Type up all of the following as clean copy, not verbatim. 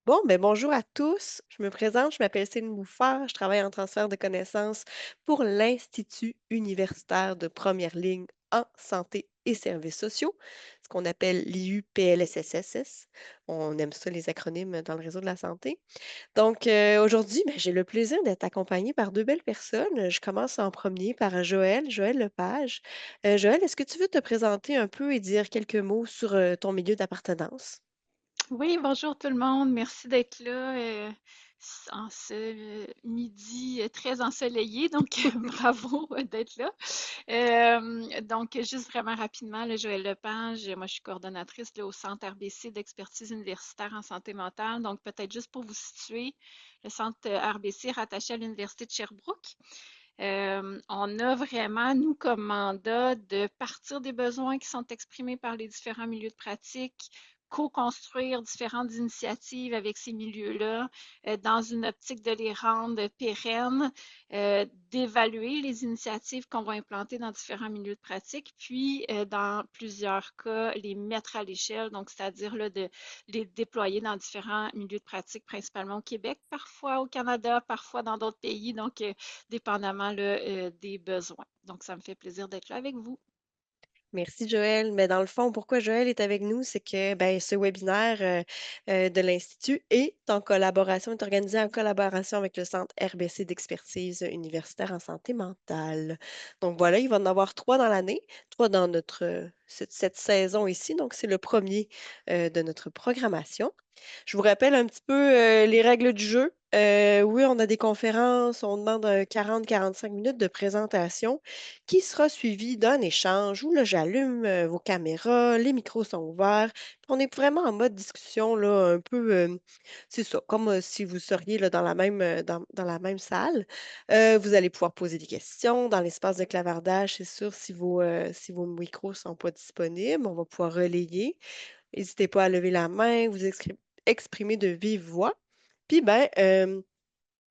Bon, ben bonjour à tous. Je me présente, je m'appelle Céline Bouffard, je travaille en transfert de connaissances pour l'Institut universitaire de première ligne en santé et services sociaux, ce qu'on appelle l'IUPLSSS. On aime ça, les acronymes dans le réseau de la santé. Donc, aujourd'hui, ben, j'ai le plaisir d'être accompagnée par deux belles personnes. Je commence en premier par Joël Lepage. Joël, est-ce que tu veux te présenter un peu et dire quelques mots sur ton milieu d'appartenance? Oui, bonjour tout le monde. Merci d'être là en ce midi très ensoleillé. Donc, bravo d'être là. Donc, juste vraiment rapidement, là, Joëlle Lepage, moi je suis coordonnatrice là, au Centre RBC d'expertise universitaire en santé mentale. Donc, peut-être juste pour vous situer, le Centre RBC est rattaché à l'Université de Sherbrooke. On a vraiment, nous, comme mandat de partir des besoins qui sont exprimés par les différents milieux de pratique, co-construire différentes initiatives avec ces milieux-là dans une optique de les rendre pérennes, d'évaluer les initiatives qu'on va implanter dans différents milieux de pratique, puis dans plusieurs cas, les mettre à l'échelle, donc c'est-à-dire là, de les déployer dans différents milieux de pratique, principalement au Québec, parfois au Canada, parfois dans d'autres pays. Donc, dépendamment là, des besoins. Donc, ça me fait plaisir d'être là avec vous. Merci Joël. Mais dans le fond, pourquoi Joël est avec nous, c'est que ben, ce webinaire de l'Institut est organisé en collaboration avec le Centre RBC d'expertise universitaire en santé mentale. Donc voilà, il va en avoir trois dans l'année, trois dans cette saison ici. Donc c'est le premier de notre programmation. Je vous rappelle un petit peu les règles du jeu. Oui, on a des conférences, on demande 40-45 minutes de présentation qui sera suivi d'un échange où là, j'allume vos caméras, les micros sont ouverts. Puis on est vraiment en mode discussion, là, un peu, c'est ça, comme si vous seriez là, dans la même salle. Vous allez pouvoir poser des questions dans l'espace de clavardage, c'est sûr, si vos micros ne sont pas disponibles, on va pouvoir relayer. N'hésitez pas à lever la main, exprimer de vive voix. Puis, ben,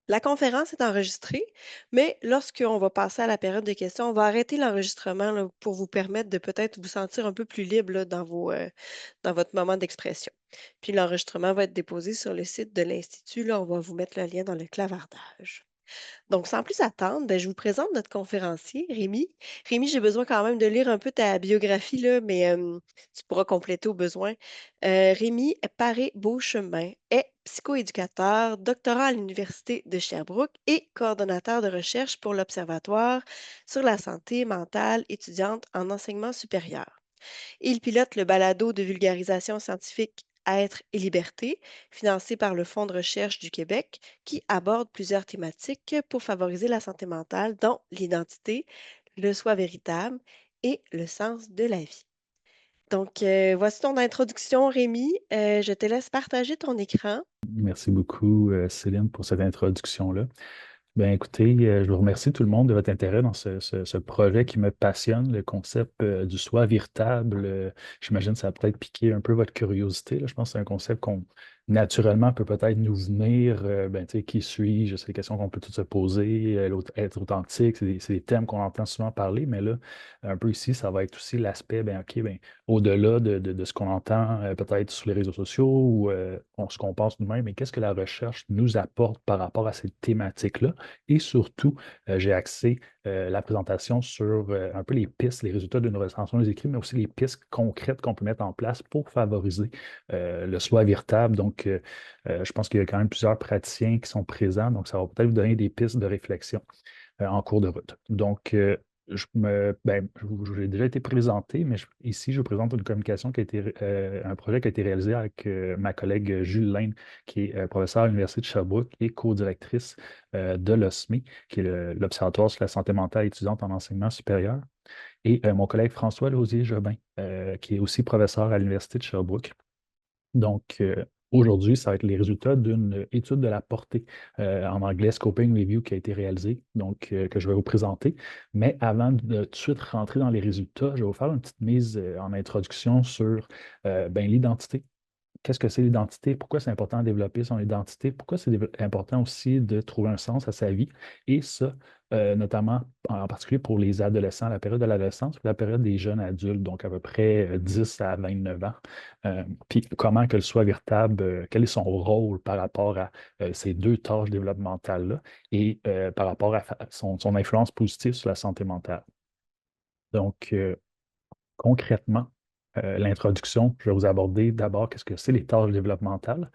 la conférence est enregistrée, mais lorsqu'on va passer à la période de questions, on va arrêter l'enregistrement là, pour vous permettre de peut-être vous sentir un peu plus libre là, dans votre moment d'expression. Puis l'enregistrement va être déposé sur le site de l'Institut. Là, on va vous mettre le lien dans le clavardage. Donc, sans plus attendre, ben, je vous présente notre conférencier, Rémi. Rémi, j'ai besoin quand même de lire un peu ta biographie, là, mais tu pourras compléter au besoin. Rémi Paré-Beauchemin est psychoéducateur, doctorat à l'Université de Sherbrooke et coordonnateur de recherche pour l'Observatoire sur la santé mentale étudiante en enseignement supérieur. Il pilote le balado de vulgarisation scientifique Être et liberté, financé par le Fonds de recherche du Québec, qui aborde plusieurs thématiques pour favoriser la santé mentale, dont l'identité, le soi véritable et le sens de la vie. Donc, voici ton introduction, Rémi. Je te laisse partager ton écran. Merci beaucoup, Céline, pour cette introduction-là. Ben, écoutez, je vous remercie tout le monde de votre intérêt dans ce projet qui me passionne, le concept du soi véritable. J'imagine que ça a peut-être piqué un peu votre curiosité, là. Je pense que c'est un concept qu'on naturellement peut peut-être nous venir. Ben, tu sais, qui suis-je? C'est des questions qu'on peut toutes se poser. Être authentique, c'est des thèmes qu'on entend souvent parler, mais là, un peu ici, ça va être aussi l'aspect, ben, OK, ben, au-delà de ce qu'on entend peut-être sur les réseaux sociaux ou ce qu'on pense nous-mêmes, mais qu'est-ce que la recherche nous apporte par rapport à ces thématiques-là? Et surtout, j'ai axé la présentation sur un peu les pistes, les résultats d'une recension des écrits, mais aussi les pistes concrètes qu'on peut mettre en place pour favoriser le soi véritable. Donc, je pense qu'il y a quand même plusieurs praticiens qui sont présents, donc ça va peut-être vous donner des pistes de réflexion en cours de route. Donc, j'ai déjà été présenté, mais ici, je vous présente une communication qui a été, un projet qui a été réalisé avec ma collègue Jules Laine, qui est professeure à l'Université de Sherbrooke et co-directrice de l'OSME, qui est l'Observatoire sur la santé mentale étudiante en enseignement supérieur, et mon collègue François Lausier-Jobin, qui est aussi professeur à l'Université de Sherbrooke. Donc, aujourd'hui, ça va être les résultats d'une étude de la portée, en anglais Scoping Review, qui a été réalisée, donc que je vais vous présenter. Mais avant de tout de suite rentrer dans les résultats, je vais vous faire une petite mise en introduction sur ben, l'identité. qu'est-ce que c'est l'identité? Pourquoi c'est important de développer son identité? Pourquoi c'est important aussi de trouver un sens à sa vie? Et ça, notamment, en particulier pour les adolescents, la période de l'adolescence, la période des jeunes adultes, donc à peu près 10 à 29 ans. Puis comment que le soi véritable, quel est son rôle par rapport à ces deux tâches développementales-là et par rapport à son influence positive sur la santé mentale. Donc, concrètement, l'introduction, je vais vous aborder d'abord qu'est-ce que c'est les tâches développementales,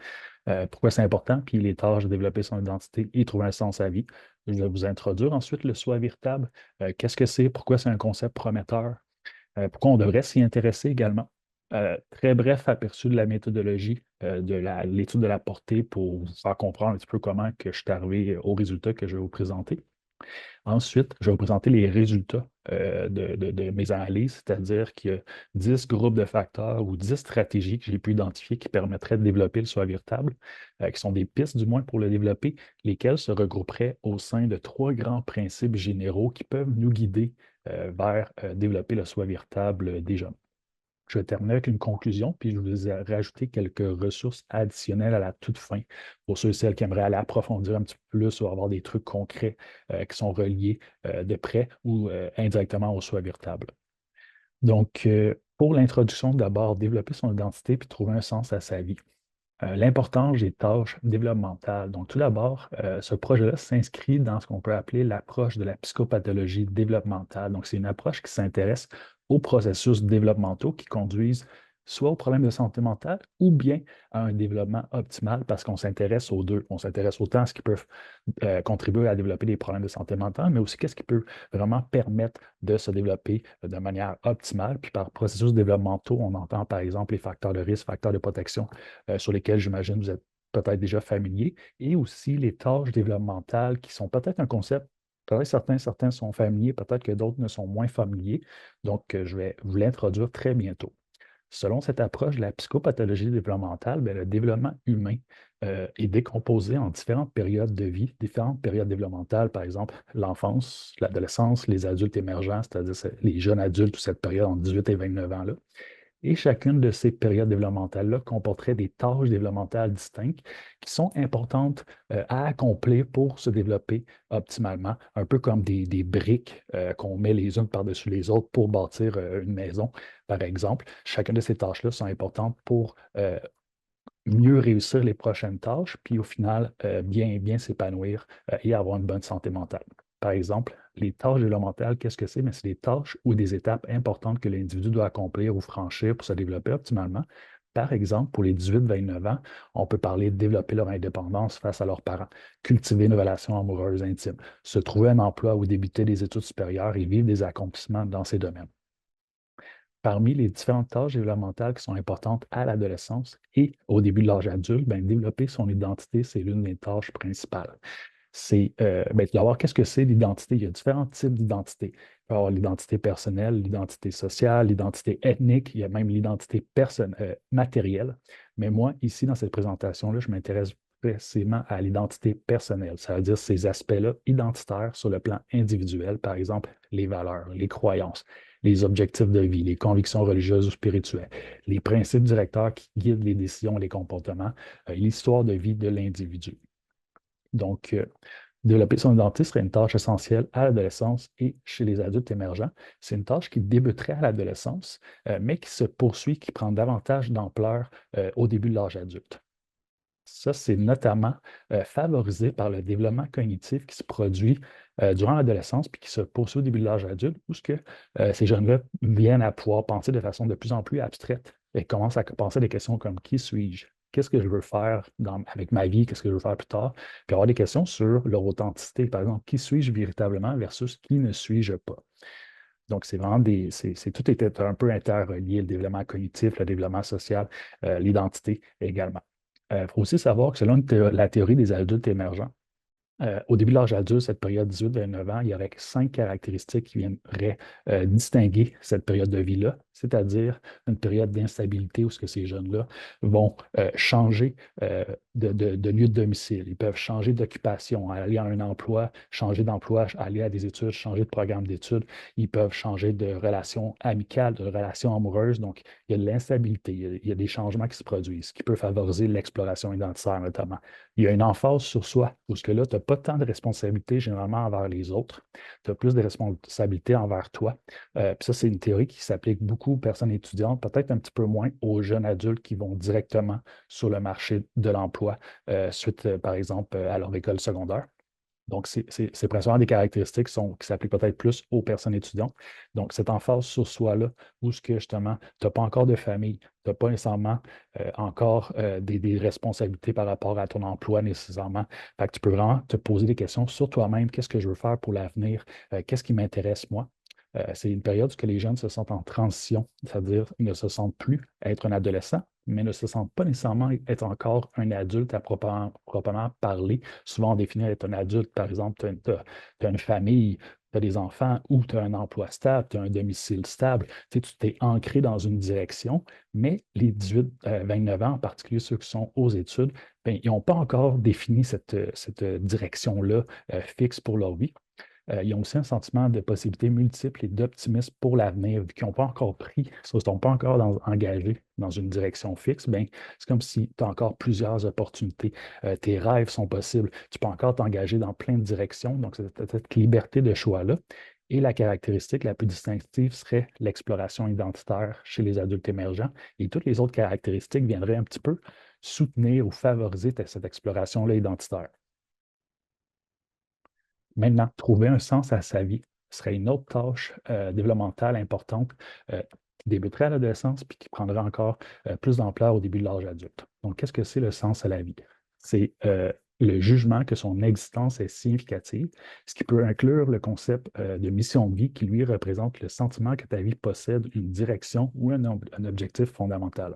pourquoi c'est important, puis les tâches de développer son identité et trouver un sens à la vie. Je vais vous introduire ensuite le soi véritable, qu'est-ce que c'est, pourquoi c'est un concept prometteur, pourquoi on devrait s'y intéresser également. Très bref aperçu de la méthodologie, de l'étude de la portée pour vous faire comprendre un petit peu comment que je suis arrivé au résultat que je vais vous présenter. Ensuite, je vais vous présenter les résultats de mes analyses, c'est-à-dire qu'il y a 10 groupes de facteurs ou 10 stratégies que j'ai pu identifier qui permettraient de développer le soi véritable, qui sont des pistes du moins pour le développer, lesquelles se regrouperaient au sein de 3 grands principes généraux qui peuvent nous guider vers développer le soi véritable des jeunes. Je vais terminer avec une conclusion, puis je vous ai rajouté quelques ressources additionnelles à la toute fin pour ceux et celles qui aimeraient aller approfondir un petit peu plus ou avoir des trucs concrets qui sont reliés de près ou indirectement au soi véritable. Donc, pour l'introduction, d'abord, développer son identité puis trouver un sens à sa vie. L'importance des tâches développementales. Donc, tout d'abord, ce projet-là s'inscrit dans ce qu'on peut appeler l'approche de la psychopathologie développementale. Donc, c'est une approche qui s'intéresse aux processus développementaux qui conduisent soit aux problèmes de santé mentale ou bien à un développement optimal parce qu'on s'intéresse aux deux. On s'intéresse autant à ce qui peut contribuer à développer des problèmes de santé mentale, mais aussi qu'est-ce qui peut vraiment permettre de se développer de manière optimale. Puis par processus développementaux, on entend par exemple les facteurs de risque, facteurs de protection sur lesquels j'imagine vous êtes peut-être déjà familier, et aussi les tâches développementales qui sont peut-être un concept. Peut-être certains sont familiers, peut-être que d'autres ne sont moins familiers. Donc, je vais vous l'introduire très bientôt. Selon cette approche de la psychopathologie développementale, bien, le développement humain est décomposé en différentes périodes de vie, différentes périodes développementales, par exemple l'enfance, l'adolescence, les adultes émergents, c'est-à-dire les jeunes adultes, toute cette période entre 18 et 29 ans là. Et chacune de ces périodes développementales-là comporterait des tâches développementales distinctes qui sont importantes à accomplir pour se développer optimalement, un peu comme des briques qu'on met les unes par-dessus les autres pour bâtir une maison, par exemple. Chacune de ces tâches-là sont importantes pour mieux réussir les prochaines tâches, puis au final, bien s'épanouir et avoir une bonne santé mentale. Par exemple, les tâches développementales, qu'est-ce que c'est? C'est des tâches ou des étapes importantes que l'individu doit accomplir ou franchir pour se développer optimalement. Par exemple, pour les 18-29 ans, on peut parler de développer leur indépendance face à leurs parents, cultiver une relation amoureuse intime, se trouver un emploi ou débuter des études supérieures et vivre des accomplissements dans ces domaines. Parmi les différentes tâches développementales qui sont importantes à l'adolescence et au début de l'âge adulte, bien, développer son identité, c'est l'une des tâches principales. C'est tout d'abord, qu'est-ce que c'est l'identité? Il y a différents types d'identité. Il peut y avoir l'identité personnelle, l'identité sociale, l'identité ethnique, il y a même l'identité matérielle. Mais moi, ici, dans cette présentation-là, je m'intéresse précisément à l'identité personnelle. Ça veut dire ces aspects-là identitaires sur le plan individuel, par exemple, les valeurs, les croyances, les objectifs de vie, les convictions religieuses ou spirituelles, les principes directeurs qui guident les décisions et les comportements, l'histoire de vie de l'individu. Donc, développer son identité serait une tâche essentielle à l'adolescence et chez les adultes émergents. C'est une tâche qui débuterait à l'adolescence, mais qui se poursuit, qui prend davantage d'ampleur au début de l'âge adulte. Ça, c'est notamment favorisé par le développement cognitif qui se produit durant l'adolescence puis qui se poursuit au début de l'âge adulte, où ces jeunes-là viennent à pouvoir penser de façon de plus en plus abstraite et commencent à penser à des questions comme qui suis-je? Qu'est-ce que je veux faire avec ma vie? Qu'est-ce que je veux faire plus tard? Puis avoir des questions sur leur authenticité. Par exemple, qui suis-je véritablement versus qui ne suis-je pas? Donc, c'est vraiment tout est un peu interrelié, le développement cognitif, le développement social, l'identité également. Il faut aussi savoir que selon la théorie des adultes émergents, au début de l'âge adulte, cette période 18-29 ans, il y aurait 5 caractéristiques qui viendraient distinguer cette période de vie-là c'est-à-dire une période d'instabilité où ce que ces jeunes-là vont changer de lieu de domicile. Ils peuvent changer d'occupation, aller à un emploi, changer d'emploi, aller à des études, changer de programme d'études. Ils peuvent changer de relation amicale, de relation amoureuse. Donc, il y a de l'instabilité, il y a des changements qui se produisent, ce qui peut favoriser l'exploration identitaire notamment. Il y a une emphase sur soi, où ce que là, tu n'as pas tant de responsabilités généralement envers les autres, tu as plus de responsabilités envers toi. Puis ça, c'est une théorie qui s'applique beaucoup aux personnes étudiantes, peut-être un petit peu moins aux jeunes adultes qui vont directement sur le marché de l'emploi suite, par exemple, à leur école secondaire. Donc, c'est principalement des caractéristiques qui s'appliquent peut-être plus aux personnes étudiantes. Donc, cette emphase sur soi-là, où ce que justement, tu n'as pas encore de famille, tu n'as pas nécessairement encore des responsabilités par rapport à ton emploi nécessairement. Fait que tu peux vraiment te poser des questions sur toi-même. Qu'est-ce que je veux faire pour l'avenir? Qu'est-ce qui m'intéresse moi? C'est une période où les jeunes se sentent en transition, c'est-à-dire ils ne se sentent plus être un adolescent, mais ne se sentent pas nécessairement être encore un adulte à proprement parler. Souvent, on définit être un adulte, par exemple, tu as une famille, tu as des enfants ou tu as un emploi stable, tu as un domicile stable. Tu sais, tu t'es ancré dans une direction, mais les 18-29 ans, en particulier ceux qui sont aux études, ben, ils n'ont pas encore défini cette direction-là fixe pour leur vie. Ils ont aussi un sentiment de possibilités multiples et d'optimisme pour l'avenir, vu qu'ils n'ont pas encore pris, ne sont pas encore engagés dans une direction fixe, ben, c'est comme si tu as encore plusieurs opportunités. Tes rêves sont possibles. Tu peux encore t'engager dans plein de directions. Donc, cette liberté de choix-là. Et la caractéristique la plus distinctive serait l'exploration identitaire chez les adultes émergents. Et toutes les autres caractéristiques viendraient un petit peu soutenir ou favoriser cette exploration-là identitaire. Maintenant, trouver un sens à sa vie serait une autre tâche développementale importante qui débuterait à l'adolescence puis qui prendrait encore plus d'ampleur au début de l'âge adulte. Donc, qu'est-ce que c'est le sens à la vie? C'est le jugement que son existence est significative, ce qui peut inclure le concept de mission de vie qui, lui, représente le sentiment que ta vie possède une direction ou un objectif fondamental.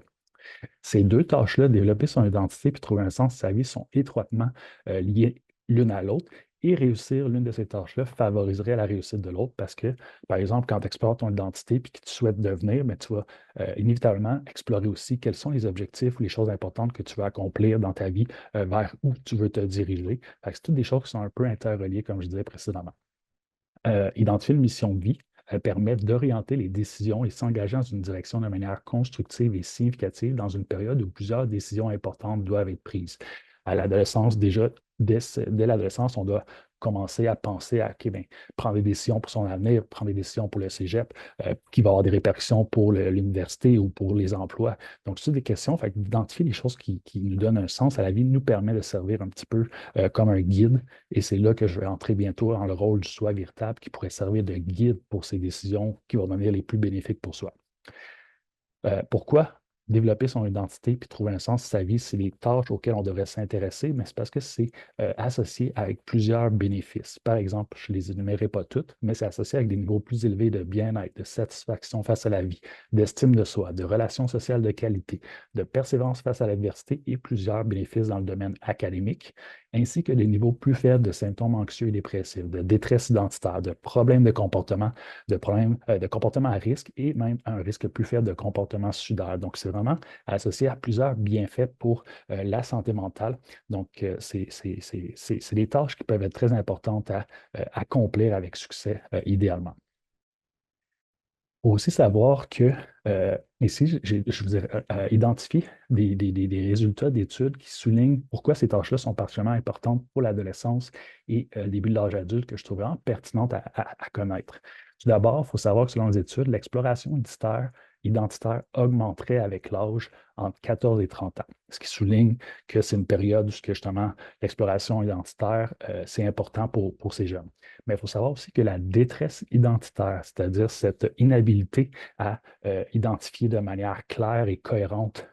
Ces deux tâches-là, développer son identité puis trouver un sens à sa vie, sont étroitement liées l'une à l'autre. Et réussir l'une de ces tâches-là favoriserait la réussite de l'autre parce que, par exemple, quand tu explores ton identité et que tu souhaites devenir, mais tu vas inévitablement explorer aussi quels sont les objectifs ou les choses importantes que tu veux accomplir dans ta vie, vers où tu veux te diriger. C'est toutes des choses qui sont un peu interreliées, comme je disais précédemment. Identifier une mission de vie permet d'orienter les décisions et s'engager dans une direction de manière constructive et significative dans une période où plusieurs décisions importantes doivent être prises. À l'adolescence, déjà, dès l'adolescence, on doit commencer à penser à prendre des décisions pour son avenir, prendre des décisions pour le cégep, qui va avoir des répercussions pour l'université ou pour les emplois. Donc, c'est des questions. D'identifier les choses qui nous donnent un sens à la vie nous permet de servir un petit peu comme un guide. Et c'est là que je vais entrer bientôt dans le rôle du soi véritable qui pourrait servir de guide pour ces décisions qui vont devenir les plus bénéfiques pour soi. Pourquoi développer son identité puis trouver un sens à sa vie, c'est les tâches auxquelles on devrait s'intéresser, mais c'est parce que c'est associé avec plusieurs bénéfices. Par exemple, je ne les énumérerai pas toutes, mais c'est associé avec des niveaux plus élevés de bien-être, de satisfaction face à la vie, d'estime de soi, de relations sociales de qualité, de persévérance face à l'adversité et plusieurs bénéfices dans le domaine académique, ainsi que des niveaux plus faibles de symptômes anxieux et dépressifs, de détresse identitaire, de problèmes de comportement, de problèmes de comportement à risque et même un risque plus faible de comportement suicidaire. Donc, c'est vraiment associé à plusieurs bienfaits pour la santé mentale. Donc, c'est des tâches qui peuvent être très importantes à accomplir avec succès, idéalement. Il faut aussi savoir que ici, je vous ai identifié des résultats d'études qui soulignent pourquoi ces tâches-là sont particulièrement importantes pour l'adolescence et le début de l'âge adulte que je trouve vraiment pertinentes à connaître. Tout d'abord, il faut savoir que selon les études, l'exploration identitaire augmenterait avec l'âge entre 14 et 30 ans, ce qui souligne que c'est une période où justement l'exploration identitaire, c'est important pour ces jeunes. Mais il faut savoir aussi que la détresse identitaire, c'est-à-dire cette inhabilité à identifier de manière claire et cohérente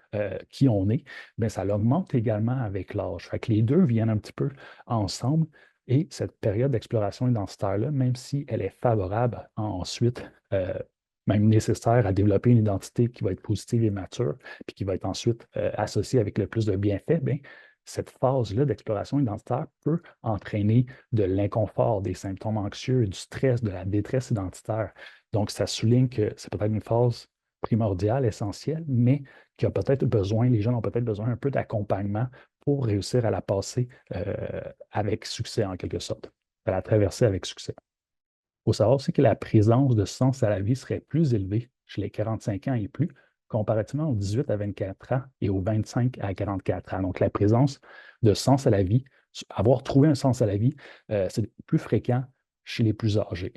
qui on est, bien, ça l'augmente également avec l'âge. Fait que les deux viennent un petit peu ensemble. Et cette période d'exploration identitaire-là, même si elle est favorable ensuite, même nécessaire à développer une identité qui va être positive et mature, puis qui va être ensuite associée avec le plus de bienfaits, bien, cette phase-là d'exploration identitaire peut entraîner de l'inconfort, des symptômes anxieux, du stress, de la détresse identitaire. Donc, ça souligne que c'est peut-être une phase primordial, essentiel, mais qui a peut-être besoin, les jeunes ont peut-être besoin un peu d'accompagnement pour réussir à la passer avec succès, en quelque sorte, à la traverser avec succès. Il faut savoir aussi que la présence de sens à la vie serait plus élevée chez les 45 ans et plus, comparativement aux 18 à 24 ans et aux 25 à 44 ans. Donc, la présence de sens à la vie, avoir trouvé un sens à la vie, c'est plus fréquent chez les plus âgés.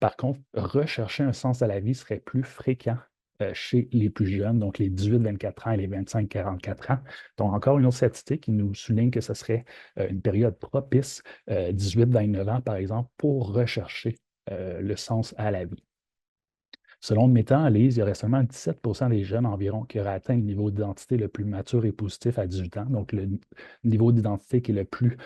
Par contre, rechercher un sens à la vie serait plus fréquent chez les plus jeunes, donc les 18-24 ans et les 25-44 ans. Donc, encore une autre statistique qui nous souligne que ce serait une période propice, 18-29 ans, par exemple, pour rechercher le sens à la vie. Selon le méta-analyse, il y aurait seulement 17 des jeunes environ qui auraient atteint le niveau d'identité le plus mature et positif à 18 ans, donc le niveau d'identité qui est le plus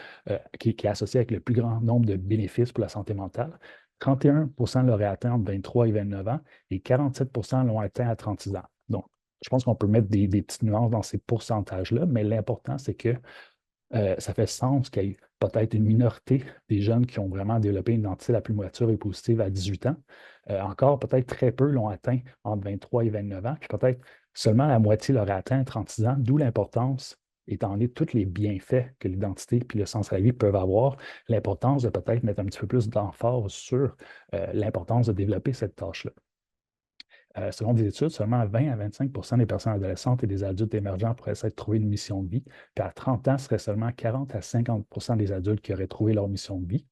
qui est associé avec le plus grand nombre de bénéfices pour la santé mentale. 31 l'auraient atteint entre 23 et 29 ans et 47 l'ont atteint à 36 ans. Donc, je pense qu'on peut mettre des petites nuances dans ces pourcentages-là, mais l'important, c'est que ça fait sens qu'il y ait peut-être une minorité des jeunes qui ont vraiment développé une identité la plus mature et positive à 18 ans. Encore, peut-être très peu l'ont atteint entre 23 et 29 ans, puis peut-être seulement la moitié l'auraient atteint à 36 ans, d'où l'importance, étant donné tous les bienfaits que l'identité et le sens à la vie peuvent avoir, l'importance de peut-être mettre un petit peu plus d'emphase sur l'importance de développer cette tâche-là. Selon des études, seulement 20 à 25 des personnes adolescentes et des adultes émergents pourraient s'être trouvé une mission de vie. Puis à 30 ans, ce serait seulement 40 à 50 des adultes qui auraient trouvé leur mission de vie.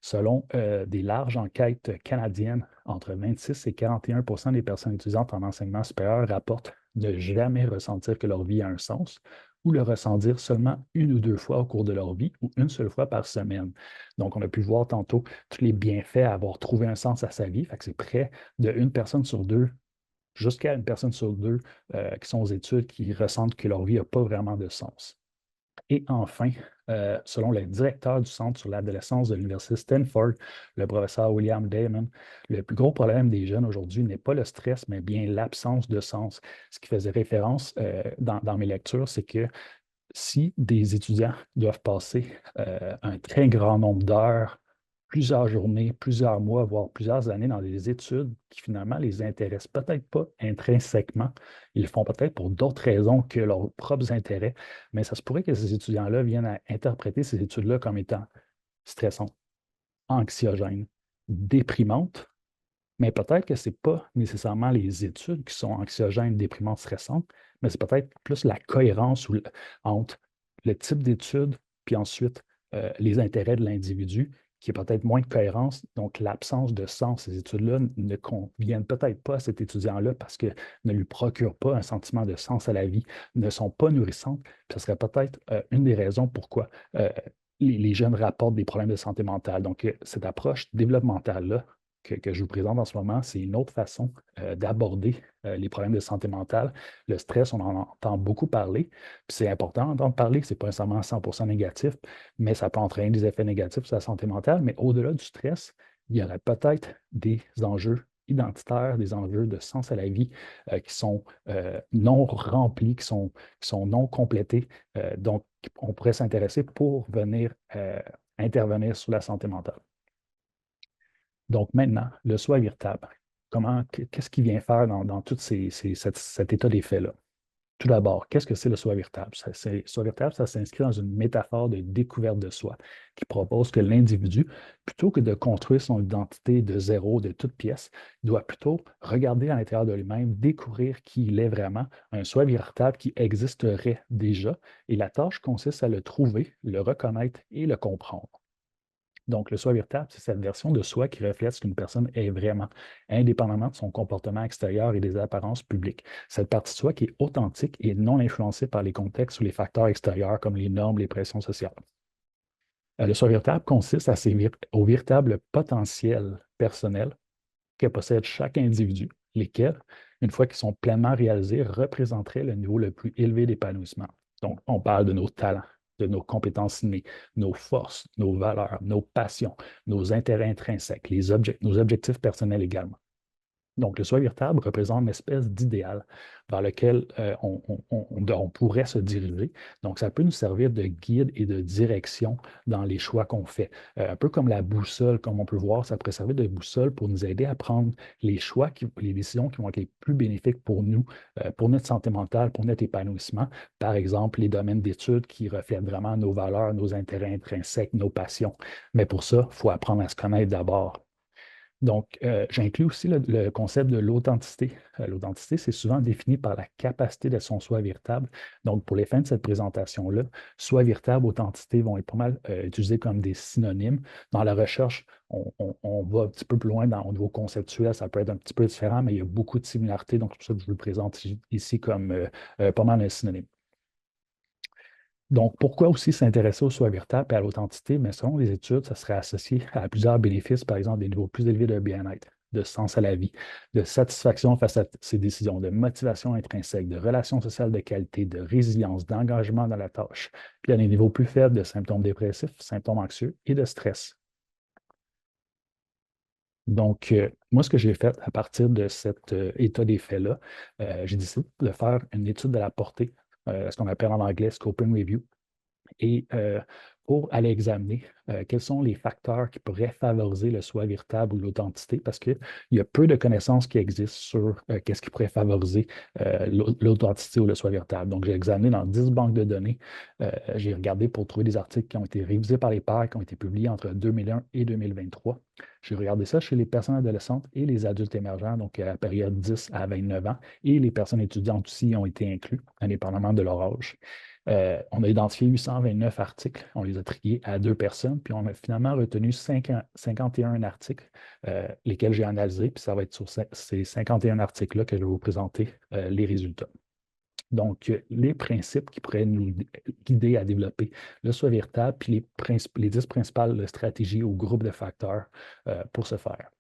Selon des larges enquêtes canadiennes, entre 26 et 41 des personnes étudiantes en enseignement supérieur rapportent ne jamais ressentir que leur vie a un sens ou le ressentir seulement une ou deux fois au cours de leur vie ou une seule fois par semaine. Donc, on a pu voir tantôt tous les bienfaits à avoir trouvé un sens à sa vie. Fait que c'est près d'une personne sur deux jusqu'à une personne sur deux qui sont aux études qui ressentent que leur vie n'a pas vraiment de sens. Et enfin, selon le directeur du Centre sur l'adolescence de l'Université Stanford, le professeur William Damon, le plus gros problème des jeunes aujourd'hui n'est pas le stress, mais bien l'absence de sens. Ce qui faisait référence dans mes lectures, c'est que si des étudiants doivent passer un très grand nombre d'heures, plusieurs journées, plusieurs mois, voire plusieurs années dans des études qui finalement les intéressent peut-être pas intrinsèquement, ils le font peut-être pour d'autres raisons que leurs propres intérêts, mais ça se pourrait que ces étudiants-là viennent à interpréter ces études-là comme étant stressantes, anxiogènes, déprimantes, mais peut-être que ce n'est pas nécessairement les études qui sont anxiogènes, déprimantes, stressantes, mais c'est peut-être plus la cohérence entre le type d'études, puis ensuite les intérêts de l'individu, qui est peut-être moins de cohérence. Donc, l'absence de sens, ces études-là ne conviennent peut-être pas à cet étudiant-là parce que ne lui procurent pas un sentiment de sens à la vie, ne sont pas nourrissantes. Puis ce serait peut-être une des raisons pourquoi les jeunes rapportent des problèmes de santé mentale. Donc, cette approche développementale-là, que je vous présente en ce moment, c'est une autre façon d'aborder les problèmes de santé mentale. Le stress, on en entend beaucoup parler, puis c'est important d'entendre parler, ce n'est pas nécessairement 100% négatif, mais ça peut entraîner des effets négatifs sur la santé mentale. Mais au-delà du stress, il y aurait peut-être des enjeux identitaires, des enjeux de sens à la vie qui sont non remplis, qui sont non complétés. Donc, on pourrait s'intéresser pour venir intervenir sur la santé mentale. Donc maintenant, le soi véritable, qu'est-ce qu'il vient faire dans tout cet état des faits-là? Tout d'abord, qu'est-ce que c'est le soi véritable? Le soi véritable, ça s'inscrit dans une métaphore de découverte de soi qui propose que l'individu, plutôt que de construire son identité de zéro, de toute pièce, doit plutôt regarder à l'intérieur de lui-même, découvrir qui il est vraiment, un soi véritable qui existerait déjà, et la tâche consiste à le trouver, le reconnaître et le comprendre. Donc, le soi véritable, c'est cette version de soi qui reflète ce qu'une personne est vraiment, indépendamment de son comportement extérieur et des apparences publiques. Cette partie de soi qui est authentique et non influencée par les contextes ou les facteurs extérieurs comme les normes, les pressions sociales. Le soi véritable consiste au véritable potentiel personnel que possède chaque individu, lesquels, une fois qu'ils sont pleinement réalisés, représenteraient le niveau le plus élevé d'épanouissement. Donc, on parle de nos talents, de nos compétences innées, nos forces, nos valeurs, nos passions, nos intérêts intrinsèques, nos objectifs personnels également. Donc, le soi véritable représente une espèce d'idéal vers lequel on pourrait se diriger. Donc, ça peut nous servir de guide et de direction dans les choix qu'on fait. Un peu comme la boussole, comme on peut voir, ça pourrait servir de boussole pour nous aider à prendre les choix, les décisions qui vont être les plus bénéfiques pour nous, pour notre santé mentale, pour notre épanouissement. Par exemple, les domaines d'études qui reflètent vraiment nos valeurs, nos intérêts intrinsèques, nos passions. Mais pour ça, il faut apprendre à se connaître d'abord. Donc, j'inclus aussi le concept de l'authenticité. L'authenticité, c'est souvent défini par la capacité de son soi véritable. Donc, pour les fins de cette présentation-là, soi véritable, authenticité vont être pas mal utilisés comme des synonymes. Dans la recherche, on va un petit peu plus loin au niveau conceptuel, ça peut être un petit peu différent, mais il y a beaucoup de similarités. Donc, c'est pour ça que je vous le présente ici comme pas mal un synonyme. Donc, pourquoi aussi s'intéresser au soi véritable et à l'authenticité? Mais selon les études, ça serait associé à plusieurs bénéfices, par exemple des niveaux plus élevés de bien-être, de sens à la vie, de satisfaction face à ses décisions, de motivation intrinsèque, de relations sociales de qualité, de résilience, d'engagement dans la tâche. Puis il y a des niveaux plus faibles de symptômes dépressifs, symptômes anxieux et de stress. Donc, moi, ce que j'ai fait à partir de cet état des faits-là, j'ai décidé de faire une étude de la portée, ce qu'on appelle en anglais scoping review et pour aller examiner quels sont les facteurs qui pourraient favoriser le soi véritable ou l'authenticité, parce qu'il y a peu de connaissances qui existent sur qu'est-ce qui pourrait favoriser l'authenticité ou le soi véritable. Donc, j'ai examiné dans 10 banques de données. J'ai regardé pour trouver des articles qui ont été révisés par les pairs, qui ont été publiés entre 2001 et 2023. J'ai regardé ça chez les personnes adolescentes et les adultes émergents, donc à la période 10 à 29 ans, et les personnes étudiantes aussi ont été inclus, indépendamment de leur âge. On a identifié 829 articles, on les a triés à 2 personnes, puis on a finalement retenu 51 articles, lesquels j'ai analysés, puis ça va être sur ces 51 articles-là que je vais vous présenter les résultats. Donc, les principes qui pourraient nous guider à développer le soi véritable, puis les 10 principales stratégies ou groupes de facteurs pour ce faire.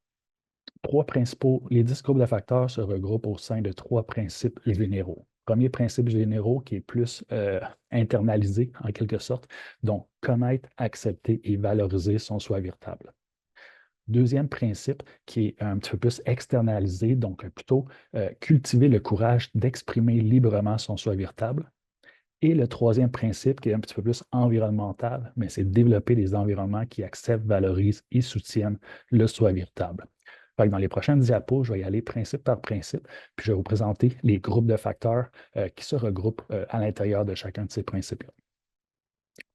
Les 10 groupes de facteurs se regroupent au sein de 3 principes généraux. Premier principe généraux qui est plus internalisé en quelque sorte, donc connaître, accepter et valoriser son soi véritable. Deuxième principe qui est un petit peu plus externalisé, donc plutôt cultiver le courage d'exprimer librement son soi véritable. Et le troisième principe qui est un petit peu plus environnemental, mais c'est développer des environnements qui acceptent, valorisent et soutiennent le soi véritable. Fait que dans les prochaines diapos, je vais y aller principe par principe, puis je vais vous présenter les groupes de facteurs qui se regroupent à l'intérieur de chacun de ces principes-là.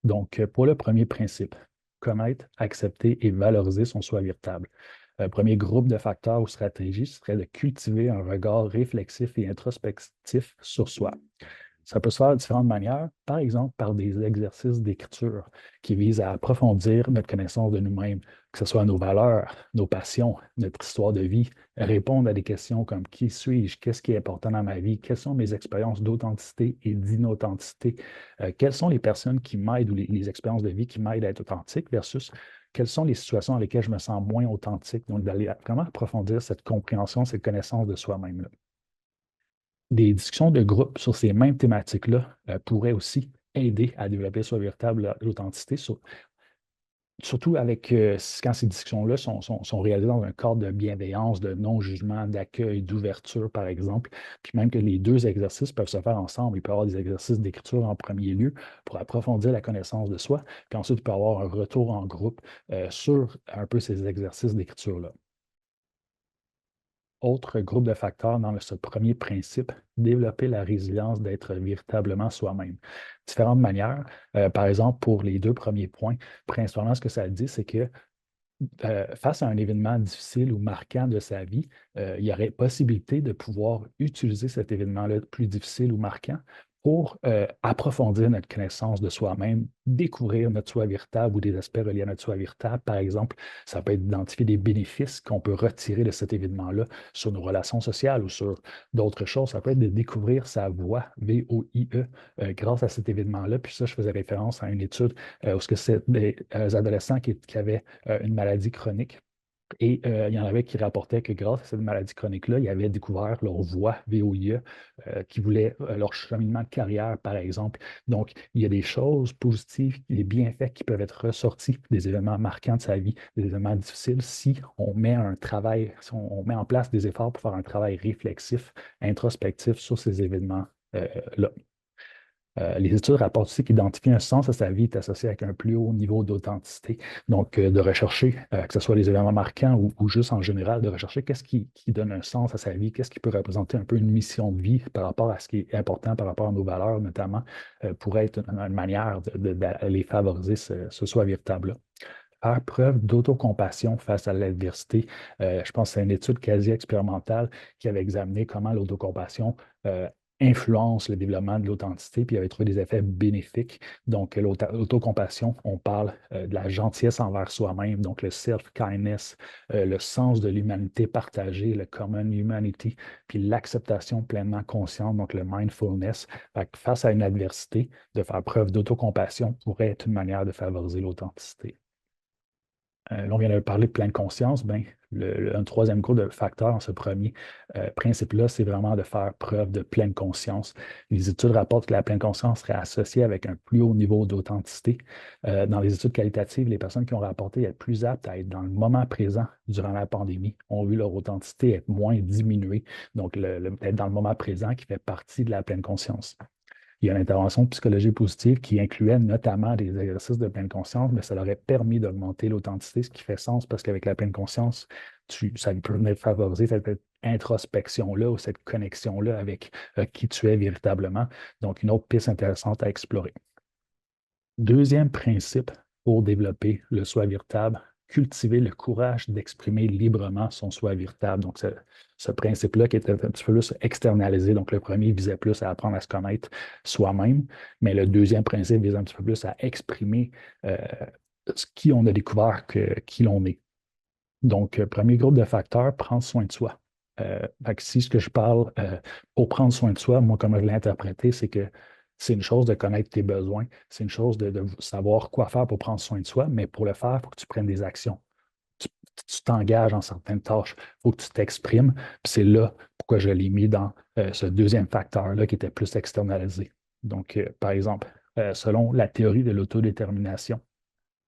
Donc, pour le premier principe, connaître, accepter et valoriser son soi véritable. Premier groupe de facteurs ou stratégies serait de cultiver un regard réflexif et introspectif sur soi. Ça peut se faire de différentes manières, par exemple par des exercices d'écriture qui visent à approfondir notre connaissance de nous-mêmes, que ce soit nos valeurs, nos passions, notre histoire de vie, répondre à des questions comme qui suis-je, qu'est-ce qui est important dans ma vie, quelles sont mes expériences d'authenticité et d'inauthenticité, quelles sont les personnes qui m'aident ou les expériences de vie qui m'aident à être authentique versus quelles sont les situations dans lesquelles je me sens moins authentique. Donc, d'aller vraiment approfondir cette compréhension, cette connaissance de soi-même. Des discussions de groupe sur ces mêmes thématiques-là pourraient aussi aider à développer soi véritable l'authenticité, surtout avec quand ces discussions-là sont réalisées dans un cadre de bienveillance, de non-jugement, d'accueil, d'ouverture, par exemple. Puis même que les deux exercices peuvent se faire ensemble. Il peut y avoir des exercices d'écriture en premier lieu pour approfondir la connaissance de soi. Puis ensuite, il peut y avoir un retour en groupe sur un peu ces exercices d'écriture-là. Autre groupe de facteurs dans ce premier principe, développer la résilience d'être véritablement soi-même. Différentes manières. Par exemple, pour les 2 premiers points, principalement, ce que ça dit, c'est que face à un événement difficile ou marquant de sa vie, il y aurait possibilité de pouvoir utiliser cet événement-là plus difficile ou marquant pour approfondir notre connaissance de soi-même, découvrir notre soi véritable ou des aspects reliés à notre soi véritable. Par exemple, ça peut être d'identifier des bénéfices qu'on peut retirer de cet événement-là sur nos relations sociales ou sur d'autres choses. Ça peut être de découvrir sa voix, V-O-I-E, grâce à cet événement-là. Puis ça, je faisais référence à une étude où c'est des adolescents qui avaient une maladie chronique Et il y en avait qui rapportaient que grâce à cette maladie chronique-là, ils avaient découvert leur voie VOIE, qui voulaient leur cheminement de carrière, par exemple. Donc, il y a des choses positives, des bienfaits qui peuvent être ressortis des événements marquants de sa vie, des événements difficiles, si on met un travail, si on met en place des efforts pour faire un travail réflexif, introspectif sur ces événements-là. Les études rapportent aussi qu'identifier un sens à sa vie est associé avec un plus haut niveau d'authenticité. Donc, de rechercher, que ce soit les événements marquants ou juste en général, de rechercher qu'est-ce qui donne un sens à sa vie, qu'est-ce qui peut représenter un peu une mission de vie par rapport à ce qui est important, par rapport à nos valeurs notamment, pourrait être une manière d'aller favoriser ce soi véritable-là. Faire preuve d'autocompassion face à l'adversité. Je pense que c'est une étude quasi expérimentale qui avait examiné comment l'autocompassion influence le développement de l'authenticité, puis il avait trouvé des effets bénéfiques. Donc, l'autocompassion, on parle de la gentillesse envers soi-même, donc le self-kindness, le sens de l'humanité partagée, le common humanity, puis l'acceptation pleinement consciente, donc le mindfulness. Fait que face à une adversité, de faire preuve d'autocompassion pourrait être une manière de favoriser l'authenticité. Là, on vient de parler de pleine conscience. Ben, un troisième groupe de facteurs dans ce premier principe-là, c'est vraiment de faire preuve de pleine conscience. Les études rapportent que la pleine conscience serait associée avec un plus haut niveau d'authenticité. Dans les études qualitatives, les personnes qui ont rapporté être plus aptes à être dans le moment présent durant la pandémie ont vu leur authenticité être moins diminuée. Donc, être dans le moment présent qui fait partie de la pleine conscience. Il y a une intervention de psychologie positive qui incluait notamment des exercices de pleine conscience, mais ça leur aurait permis d'augmenter l'authenticité, ce qui fait sens parce qu'avec la pleine conscience, ça permet de favoriser cette introspection-là ou cette connexion-là avec qui tu es véritablement. Donc, une autre piste intéressante à explorer. Deuxième principe pour développer le soi véritable, cultiver le courage d'exprimer librement son soi véritable. Donc, ce principe-là qui est un petit peu plus externalisé. Donc, le premier visait plus à apprendre à se connaître soi-même, mais le deuxième principe vise un petit peu plus à exprimer qui on a découvert qui l'on est. Donc, premier groupe de facteurs, prendre soin de soi. Fait que si ce que je parle pour prendre soin de soi, moi, comme je l'ai interprété, c'est que c'est une chose de connaître tes besoins, c'est une chose de savoir quoi faire pour prendre soin de soi, mais pour le faire, il faut que tu prennes des actions. Tu t'engages en certaines tâches, il faut que tu t'exprimes. Puis c'est là pourquoi je l'ai mis dans ce deuxième facteur-là qui était plus externalisé. Donc, par exemple, selon la théorie de l'autodétermination,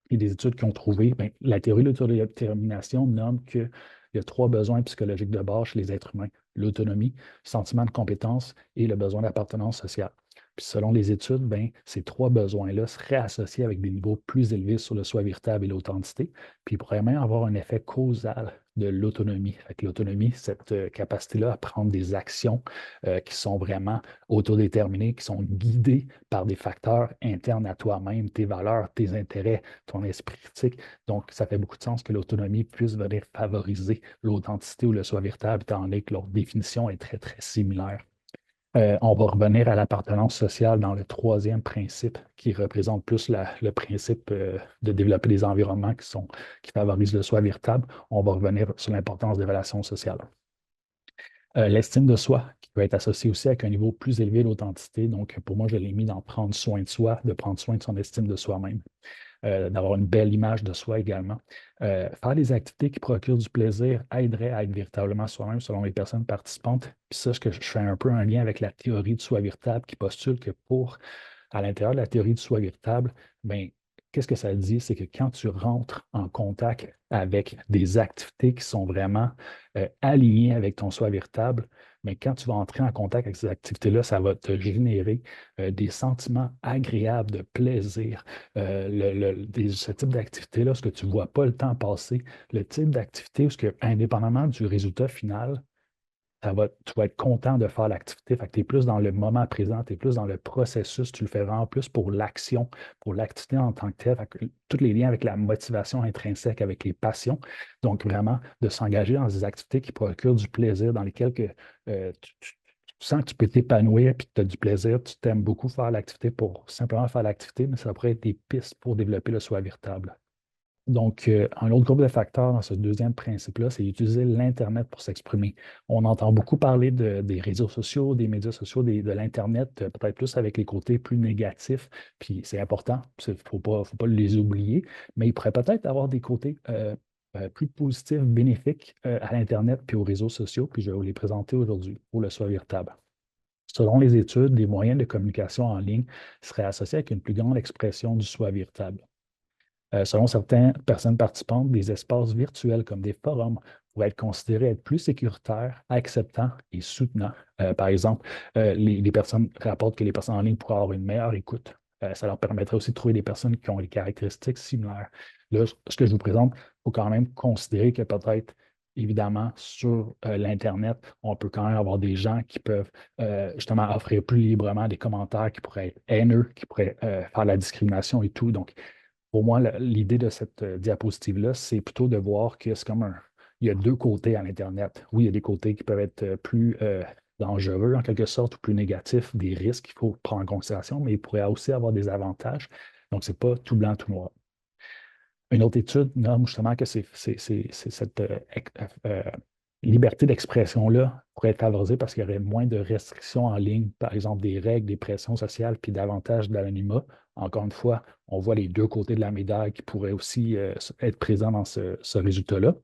il y a des études qui ont trouvé, bien, la théorie de l'autodétermination nomme qu'il y a 3 besoins psychologiques de base chez les êtres humains: l'autonomie, le sentiment de compétence et le besoin d'appartenance sociale. Puis selon les études, bien, ces 3 besoins-là seraient associés avec des niveaux plus élevés sur le soi véritable et l'authenticité, puis ils pourraient même avoir un effet causal de l'autonomie. L'autonomie, cette capacité-là à prendre des actions qui sont vraiment autodéterminées, qui sont guidées par des facteurs internes à toi-même, tes valeurs, tes intérêts, ton esprit critique. Donc, ça fait beaucoup de sens que l'autonomie puisse venir favoriser l'authenticité ou le soi véritable, étant donné que leur définition est très, très similaire. On va revenir à l'appartenance sociale dans le troisième principe, qui représente plus le principe de développer des environnements qui favorisent le soi véritable. On va revenir sur l'importance des relations sociales. L'estime de soi, qui peut être associée aussi avec un niveau plus élevé d'authenticité. Donc, pour moi, je l'ai mis dans prendre soin de soi, de prendre soin de son estime de soi-même. D'avoir une belle image de soi également. Faire des activités qui procurent du plaisir aiderait à être véritablement soi-même selon les personnes participantes. Puis ça, ce que je fais un peu un lien avec la théorie du soi véritable qui postule que à l'intérieur de la théorie du soi véritable, bien, qu'est-ce que ça dit? C'est que quand tu rentres en contact avec des activités qui sont vraiment alignées avec ton soi véritable, mais quand tu vas entrer en contact avec ces activités-là, ça va te générer des sentiments agréables de plaisir. Ce type d'activité-là, ce que tu ne vois pas le temps passer, le type d'activité où, indépendamment du résultat final, tu vas être content de faire l'activité. Fait que tu es plus dans le moment présent, tu es plus dans le processus, tu le fais vraiment plus pour l'action, pour l'activité en tant que telle. Fait que tous les liens avec la motivation intrinsèque, avec les passions. Donc, vraiment, de s'engager dans des activités qui procurent du plaisir, dans lesquelles tu sens que tu peux t'épanouir et que tu as du plaisir, tu t'aimes beaucoup faire l'activité pour simplement faire l'activité, mais ça pourrait être des pistes pour développer le soi véritable. Donc, un autre groupe de facteurs dans ce deuxième principe-là, c'est utiliser l'Internet pour s'exprimer. On entend beaucoup parler des réseaux sociaux, des médias sociaux, de l'Internet, peut-être plus avec les côtés plus négatifs, puis c'est important, il ne faut pas les oublier, mais il pourrait peut-être avoir des côtés plus positifs, bénéfiques à l'Internet puis aux réseaux sociaux, puis je vais vous les présenter aujourd'hui pour le Soi Virtable. Selon les études, les moyens de communication en ligne seraient associés avec une plus grande expression du soi virtable. Selon certaines personnes participantes, des espaces virtuels comme des forums pourraient être considérés être plus sécuritaires, acceptants et soutenants. Par exemple, les personnes rapportent que les personnes en ligne pourraient avoir une meilleure écoute. Ça leur permettrait aussi de trouver des personnes qui ont des caractéristiques similaires. Là, ce que je vous présente, il faut quand même considérer que peut-être, évidemment, sur l'Internet, on peut quand même avoir des gens qui peuvent justement offrir plus librement des commentaires qui pourraient être haineux, qui pourraient faire la discrimination et tout. Donc, pour moi, l'idée de cette diapositive-là, c'est plutôt de voir que c'est comme un. Il y a deux côtés à l'Internet. Oui, il y a des côtés qui peuvent être plus dangereux en quelque sorte ou plus négatifs, des risques qu'il faut prendre en considération, mais il pourrait aussi avoir des avantages. Donc, ce n'est pas tout blanc, tout noir. Une autre étude nomme justement que cette liberté d'expression-là pourrait être favorisée parce qu'il y aurait moins de restrictions en ligne, par exemple des règles, des pressions sociales, puis davantage d'anonymat. Encore une fois, on voit les deux côtés de la médaille qui pourraient aussi être présents dans ce résultat-là.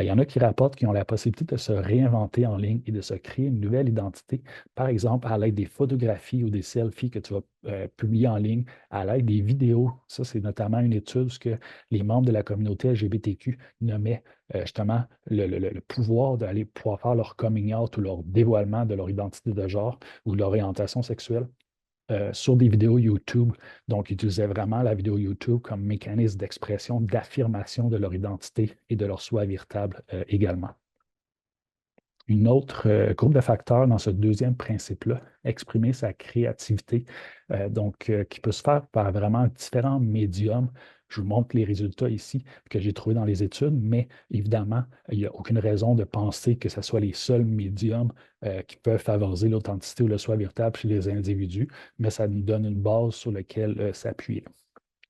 Il y en a qui rapportent qu'ils ont la possibilité de se réinventer en ligne et de se créer une nouvelle identité, par exemple à l'aide des photographies ou des selfies que tu vas publier en ligne, à l'aide des vidéos. Ça, c'est notamment une étude où les membres de la communauté LGBTQ nommaient justement le pouvoir d'aller pouvoir faire leur coming out ou leur dévoilement de leur identité de genre ou de leur orientation sexuelle sur des vidéos YouTube. Donc, ils utilisaient vraiment la vidéo YouTube comme mécanisme d'expression, d'affirmation de leur identité et de leur soi véritable également. Une autre groupe de facteurs dans ce deuxième principe-là, exprimer sa créativité, qui peut se faire par vraiment différents médiums. Je vous montre les résultats ici que j'ai trouvés dans les études, mais évidemment, il n'y a aucune raison de penser que ce soit les seuls médiums qui peuvent favoriser l'authenticité ou le soi véritable chez les individus, mais ça nous donne une base sur laquelle s'appuyer.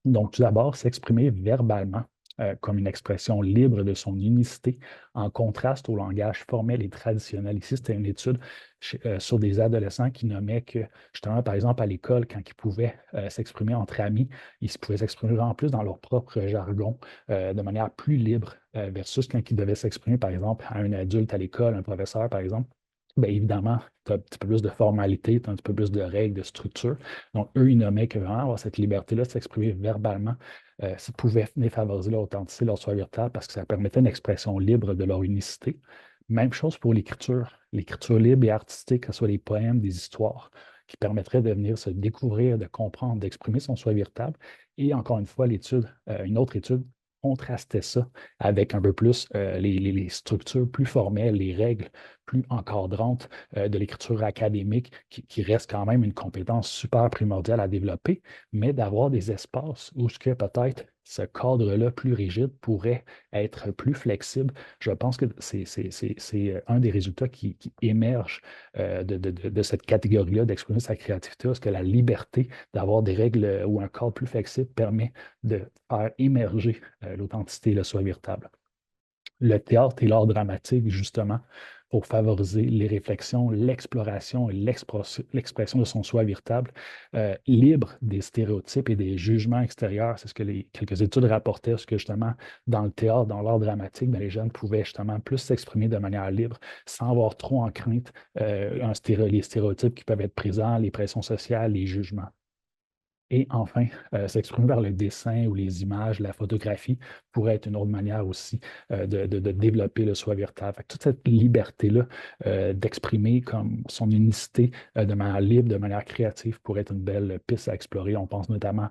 Donc, tout d'abord, s'exprimer verbalement comme une expression libre de son unicité, en contraste au langage formel et traditionnel. Ici, c'était une étude sur des adolescents qui nommaient que, justement, par exemple, à l'école, quand ils pouvaient s'exprimer entre amis, ils pouvaient s'exprimer en plus dans leur propre jargon, de manière plus libre, versus quand ils devaient s'exprimer, par exemple, à un adulte à l'école, un professeur, par exemple. Bien évidemment, tu as un petit peu plus de formalité, tu as un petit peu plus de règles, de structure. Donc, eux, ils nommaient que vraiment avoir cette liberté-là de s'exprimer verbalement, ça pouvait venir favoriser leur authenticité, leur soi véritable, parce que ça permettait une expression libre de leur unicité. Même chose pour l'écriture libre et artistique, que ce soit des poèmes, des histoires, qui permettraient de venir se découvrir, de comprendre, d'exprimer son soi véritable. Et encore une fois, une autre étude contrastait ça avec un peu plus les structures plus formelles, les règles plus encadrantes de l'écriture académique, qui reste quand même une compétence super primordiale à développer, mais d'avoir des espaces où ce que peut-être ce cadre-là plus rigide pourrait être plus flexible. Je pense que c'est un des résultats qui émerge de cette catégorie-là d'exprimer sa créativité, parce que la liberté d'avoir des règles ou un cadre plus flexible permet de faire émerger l'authenticité et le soi véritable. Le théâtre et l'art dramatique, justement, pour favoriser les réflexions, l'exploration et l'expression de son soi véritable, libre des stéréotypes et des jugements extérieurs. C'est ce que quelques études rapportaient, parce que justement, dans le théâtre, dans l'art dramatique, bien, les jeunes pouvaient justement plus s'exprimer de manière libre, sans avoir trop en crainte les stéréotypes qui peuvent être présents, les pressions sociales, les jugements. Et enfin, s'exprimer par le dessin ou les images, la photographie pourrait être une autre manière aussi de développer le soi véritable. Fait que toute cette liberté-là d'exprimer comme son unicité de manière libre, de manière créative, pourrait être une belle piste à explorer. On pense notamment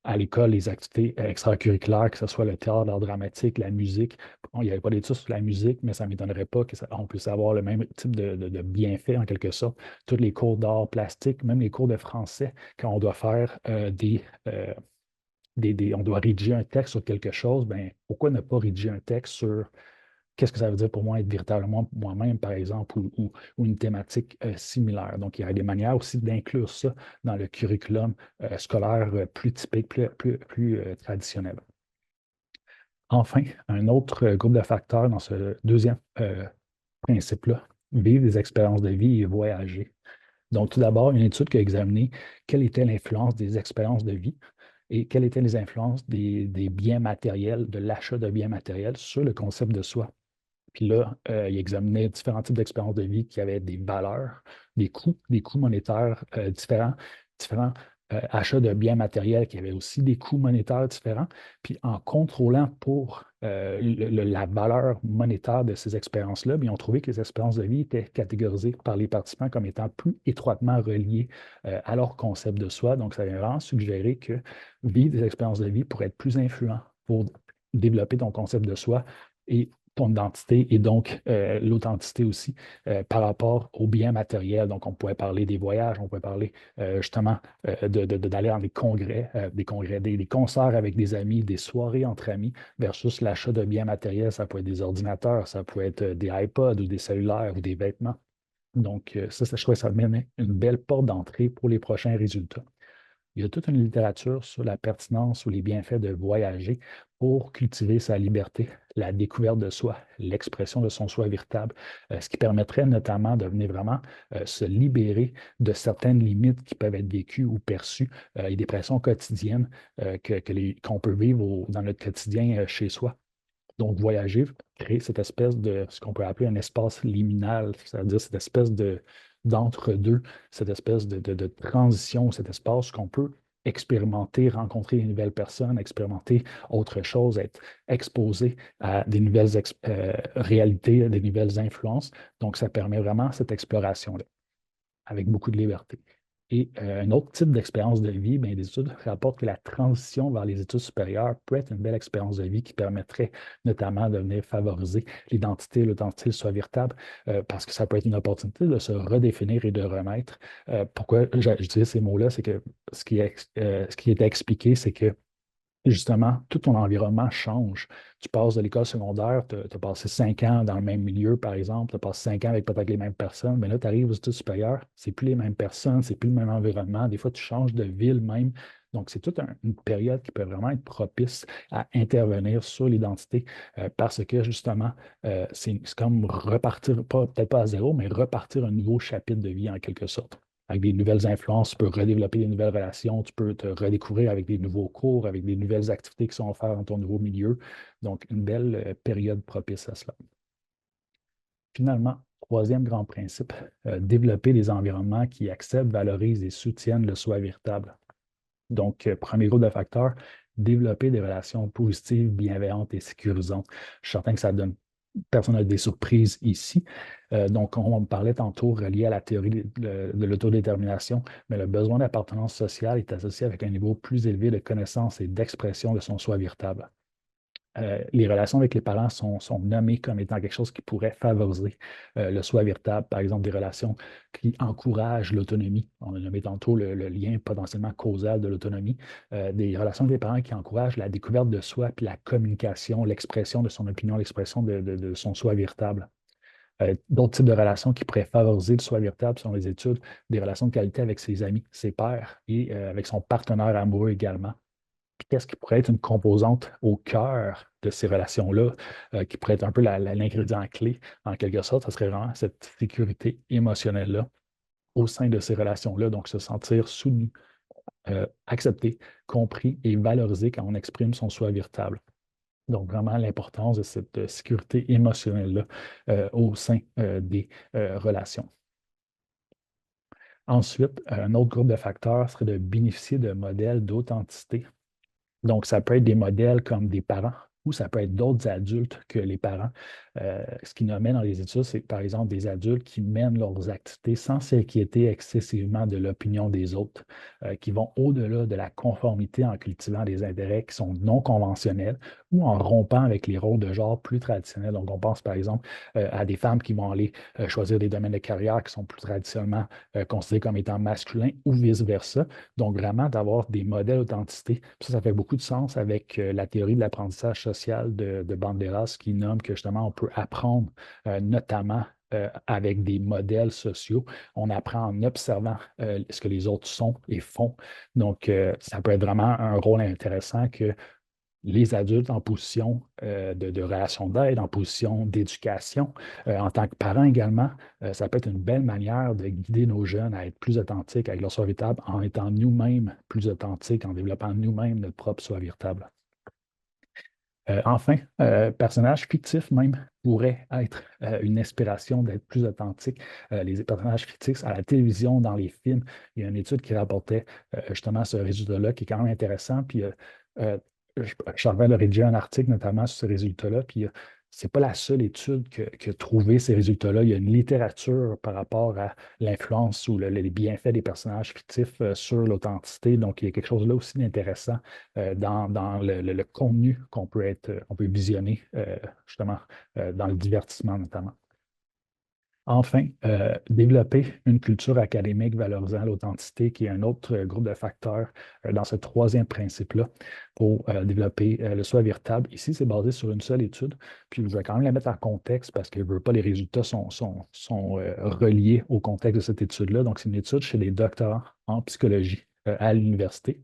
à l'école, les activités extracurriculaires, que ce soit le théâtre, l'art dramatique, la musique. Bon, il n'y avait pas d'études sur la musique, mais ça ne m'étonnerait pas qu'on puisse avoir le même type de bienfaits en quelque sorte. Tous les cours d'art plastique, même les cours de français, quand on doit faire on doit rédiger un texte sur quelque chose, ben, pourquoi ne pas rédiger un texte sur qu'est-ce que ça veut dire pour moi être véritablement moi-même, par exemple, ou une thématique similaire. Donc, il y a des manières aussi d'inclure ça dans le curriculum scolaire plus typique, plus traditionnel. Enfin, un autre groupe de facteurs dans ce deuxième principe-là, vivre des expériences de vie et voyager. Donc, tout d'abord, une étude qui a examiné quelle était l'influence des expériences de vie et quelles étaient les influences des biens matériels, de l'achat de biens matériels sur le concept de soi. Puis là, il examinait différents types d'expériences de vie qui avaient des valeurs, des coûts monétaires différents achats de biens matériels qui avaient aussi des coûts monétaires différents. Puis en contrôlant pour la valeur monétaire de ces expériences-là, bien, ils ont trouvé que les expériences de vie étaient catégorisées par les participants comme étant plus étroitement reliées à leur concept de soi. Donc, ça vient vraiment suggérer que vivre des expériences de vie pourrait être plus influent pour développer ton concept de soi et ton identité et donc l'authenticité aussi par rapport aux biens matériels. Donc, on pourrait parler des voyages, on pourrait parler justement d'aller dans des concerts avec des amis, des soirées entre amis versus l'achat de biens matériels. Ça peut être des ordinateurs, ça peut être des iPods ou des cellulaires ou des vêtements. Donc, je trouve que ça mène une belle porte d'entrée pour les prochains résultats. Il y a toute une littérature sur la pertinence ou les bienfaits de voyager pour cultiver sa liberté, la découverte de soi, l'expression de son soi véritable, ce qui permettrait notamment de venir vraiment se libérer de certaines limites qui peuvent être vécues ou perçues et des pressions quotidiennes qu'on peut vivre dans notre quotidien chez soi. Donc, voyager, créer cette espèce de ce qu'on peut appeler un espace liminal, c'est-à-dire cette espèce d'entre-deux, cette espèce de transition, cet espace qu'on peut expérimenter, rencontrer de nouvelles personnes, expérimenter autre chose, être exposé à des nouvelles réalités, à des nouvelles influences. Donc, ça permet vraiment cette exploration-là, avec beaucoup de liberté. Et un autre type d'expérience de vie, bien, des études rapportent que la transition vers les études supérieures peut être une belle expérience de vie qui permettrait notamment de venir favoriser l'authenticité, le soi véritable, parce que ça peut être une opportunité de se redéfinir et de renaître. Pourquoi je dis ces mots-là, c'est que ce qui est expliqué, c'est que justement, tout ton environnement change. Tu passes de l'école secondaire, tu as passé 5 ans dans le même milieu, par exemple, tu as passé 5 ans avec peut-être les mêmes personnes, mais là, tu arrives aux études supérieures, c'est plus les mêmes personnes, c'est plus le même environnement. Des fois, tu changes de ville même. Donc, c'est toute une période qui peut vraiment être propice à intervenir sur l'identité parce que, justement, c'est comme repartir, peut-être pas à zéro, mais repartir un nouveau chapitre de vie en quelque sorte. Avec des nouvelles influences, tu peux redévelopper des nouvelles relations, tu peux te redécouvrir avec des nouveaux cours, avec des nouvelles activités qui sont offertes dans ton nouveau milieu. Donc, une belle période propice à cela. Finalement, troisième grand principe, développer des environnements qui acceptent, valorisent et soutiennent le soi véritable. Donc, premier groupe de facteurs, développer des relations positives, bienveillantes et sécurisantes. Je suis certain que ça donne personne n'a des surprises ici. Donc, on me parlait tantôt relié à la théorie de l'autodétermination, mais le besoin d'appartenance sociale est associé avec un niveau plus élevé de connaissance et d'expression de son soi véritable. Les relations avec les parents sont nommées comme étant quelque chose qui pourrait favoriser le soi véritable, par exemple des relations qui encouragent l'autonomie. On a nommé tantôt le lien potentiellement causal de l'autonomie. Des relations avec les parents qui encouragent la découverte de soi, puis la communication, l'expression de son opinion, l'expression de son soi véritable. D'autres types de relations qui pourraient favoriser le soi véritable selon les études, des relations de qualité avec ses amis, ses pairs et avec son partenaire amoureux également. Puis qu'est-ce qui pourrait être une composante au cœur de ces relations-là, qui pourrait être un peu l'ingrédient clé, en quelque sorte, ça serait vraiment cette sécurité émotionnelle-là au sein de ces relations-là. Donc, se sentir soutenu, accepté, compris et valorisé quand on exprime son soi véritable. Donc, vraiment l'importance de cette sécurité émotionnelle-là au sein des relations. Ensuite, un autre groupe de facteurs serait de bénéficier de modèles d'authenticité. Donc, ça peut être des modèles comme des parents ou ça peut être d'autres adultes que les parents. Ce qui nous mène dans les études, c'est par exemple des adultes qui mènent leurs activités sans s'inquiéter excessivement de l'opinion des autres, qui vont au-delà de la conformité en cultivant des intérêts qui sont non conventionnels ou en rompant avec les rôles de genre plus traditionnels. Donc, on pense par exemple à des femmes qui vont aller choisir des domaines de carrière qui sont plus traditionnellement considérés comme étant masculins ou vice-versa. Donc, vraiment d'avoir des modèles d'authenticité. Ça fait beaucoup de sens avec la théorie de l'apprentissage social de Banderas qui nomme que justement, on peut apprendre notamment avec des modèles sociaux. On apprend en observant ce que les autres sont et font. Donc, ça peut être vraiment un rôle intéressant que les adultes en position de relation d'aide, en position d'éducation, en tant que parents également, ça peut être une belle manière de guider nos jeunes à être plus authentiques avec leur soi véritable en étant nous-mêmes plus authentiques, en développant nous-mêmes notre propre soi véritable. Enfin, personnage fictif même pourrait être une inspiration d'être plus authentique. Les personnages fictifs à la télévision, dans les films, il y a une étude qui rapportait justement ce résultat-là qui est quand même intéressant. Puis, je vais rédiger un article notamment sur ce résultat-là. Puis, ce n'est pas la seule étude qui a trouvé ces résultats-là. Il y a une littérature par rapport à l'influence ou les bienfaits des personnages fictifs sur l'authenticité. Donc, il y a quelque chose là aussi d'intéressant dans le contenu qu'on peut visionner justement dans le divertissement notamment. Enfin, développer une culture académique valorisant l'authenticité, qui est un autre groupe de facteurs dans ce troisième principe-là pour développer le soi véritable. Ici, c'est basé sur une seule étude, puis je vais quand même la mettre en contexte parce que je ne veux pas les résultats sont reliés au contexte de cette étude-là. Donc, c'est une étude chez des doctorants en psychologie à l'université.